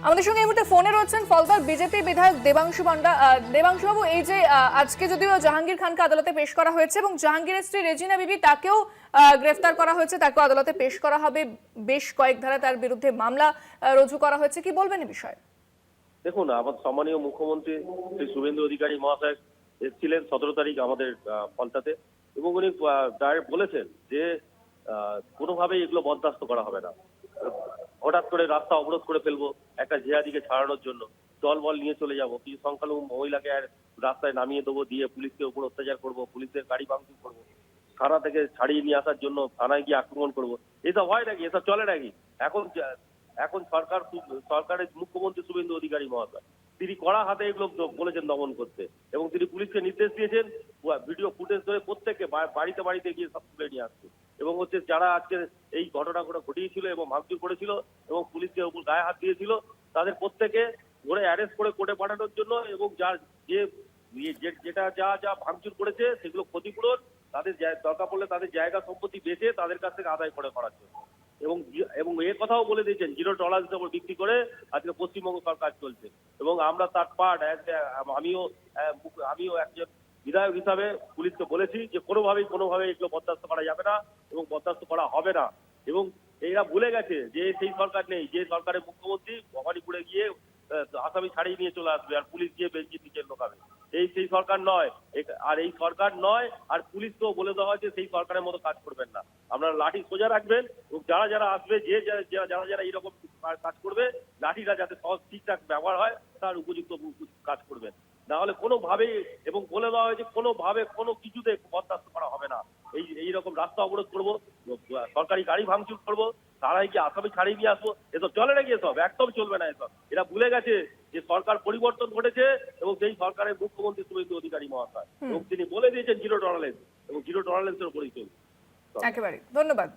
আমাদের সঙ্গে এই মুহূর্তে ফোনে রয়েছেন ফলতার বিজেপি বিধায়ক দেবাংশু পান্ডা। দেবাংশু বাবু, এই যে আজকে যদিও জাহাঙ্গীর খানকে আদালতে পেশ করা হয়েছে এবং জাহাঙ্গীরের স্ত্রী রেজিনা বিবি তাকেও গ্রেফতার করা হয়েছে, তাকেও আদালতে পেশ করা হবে, বেশ কয়েক ধারায় তার বিরুদ্ধে মামলা রুজু করা হয়েছে, কি বলবেন এই বিষয়ে? দেখুন, আমাদের সম্মানীয় মুখ্যমন্ত্রী শ্রী শুভেন্দু অধিকারী মহাশয় এসেছিলেন 17 তারিখ আমাদের ফলতাতে, এবং উনি ডাইরেক্ট বলেছেন যে কোনোভাবেই এগুলো বরদাস্ত করা হবে না। হঠাৎ করে রাস্তা অবরোধ করে ফেলবো একটা জিহাদিকে ছাড়ানোর জন্য, দলবল নিয়ে চলে যাব, কিছু সংখ্যালঘু মহিলাকে আর রাস্তায় নামিয়ে দেবো, দিয়ে পুলিশকে উপর অত্যাচার করবো, পুলিশের গাড়ি ভাঙচুর করবো, থানা থেকে ছাড়িয়ে নিয়ে আসার জন্য থানায় গিয়ে আক্রমণ করবো। এসব হয় নাকি? এসব চলে নাকি? এখন এখন সরকারের মুখ্যমন্ত্রী শুভেন্দু অধিকারী মহাশয় তিনি কড়া হাতে এগুলো বলেছেন দমন করতে, এবং তিনি পুলিশকে নির্দেশ দিয়েছেন ভিডিও ফুটেজ ধরে প্রত্যেককে বাড়িতে বাড়িতে গিয়ে সব তুলে নিয়ে আসছে, এবং হচ্ছে যারা আজকে এই ঘটনাগুলো ঘটিয়েছিল এবং ভাঙচুর করেছিল এবং পুলিশের উপর গায়ে হাত দিয়েছিল তাদের প্রত্যেকে ধরে অ্যারেস্ট করে কোর্টে পাঠানোর জন্য, এবং যার যেটা যা যা ভাঙচুর করেছে সেগুলো ক্ষতিপূরণ তাদের দরকার পড়লে তাদের জায়গা সম্পত্তি বেচে তাদের কাছ থেকে আদায় করে করার জন্য, এবং এর কথাও বলে দিয়েছেন জিরো টলারেন্সের উপর ভিত্তি করে আজকে পশ্চিমবঙ্গ সরকার চলছে, এবং আমরা তার পার্ট। আমিও একজন বিধায়ক হিসাবে পুলিশকে বলেছি যে কোনোভাবেই এগুলো বরদাস্ত করা যাবে না এবং বরদাস্ত করা হবে না। এবং এরা ভুলে গেছে যে সেই সরকার নেই, যে সরকারের মুখ্যমন্ত্রী ভবানীপুরে গিয়ে আসামি ছাড়িয়ে নিয়ে চলে আসবে আর পুলিশ গিয়ে বেঞ্চি নিচে লোকাবে। সেই সরকার নয়, আর এই সরকার নয়, আর পুলিশকেও বলে দেওয়া হয়েছে সেই সরকারের মতো কাজ করবেন না, আপনারা লাঠি সোজা রাখবেন, এবং যারা যারা আসবে যারা এইরকম কাজ করবে লাঠিটা যাতে ঠিকঠাক ব্যবহার হয় তার উপযুক্ত কাজ করবেন, না হলে কোনোভাবেই, এবং বলে দেওয়া হয়েছে কোনোভাবে কোনো কিছুতে বরদাস্ত করা হবে না। এইরকম রাস্তা অবরোধ করবো, সরকারি গাড়ি ভাঙচুর করবো, তারাই কি আসামি ছাড়িয়ে নিয়ে আসবো, এসব চলে নাকি? এসব একদম চলবে না। এসব এরা ভুলে গেছে যে সরকার পরিবর্তন ঘটেছে, এবং সেই সরকারের মুখ্যমন্ত্রী শুভেন্দু অধিকারী মহাশয়, এবং তিনি বলে দিয়েছেন জিরো টলারেন্স, এবং জিরো টলারেন্সের উপরেই চলবে। একেবারে ধন্যবাদ।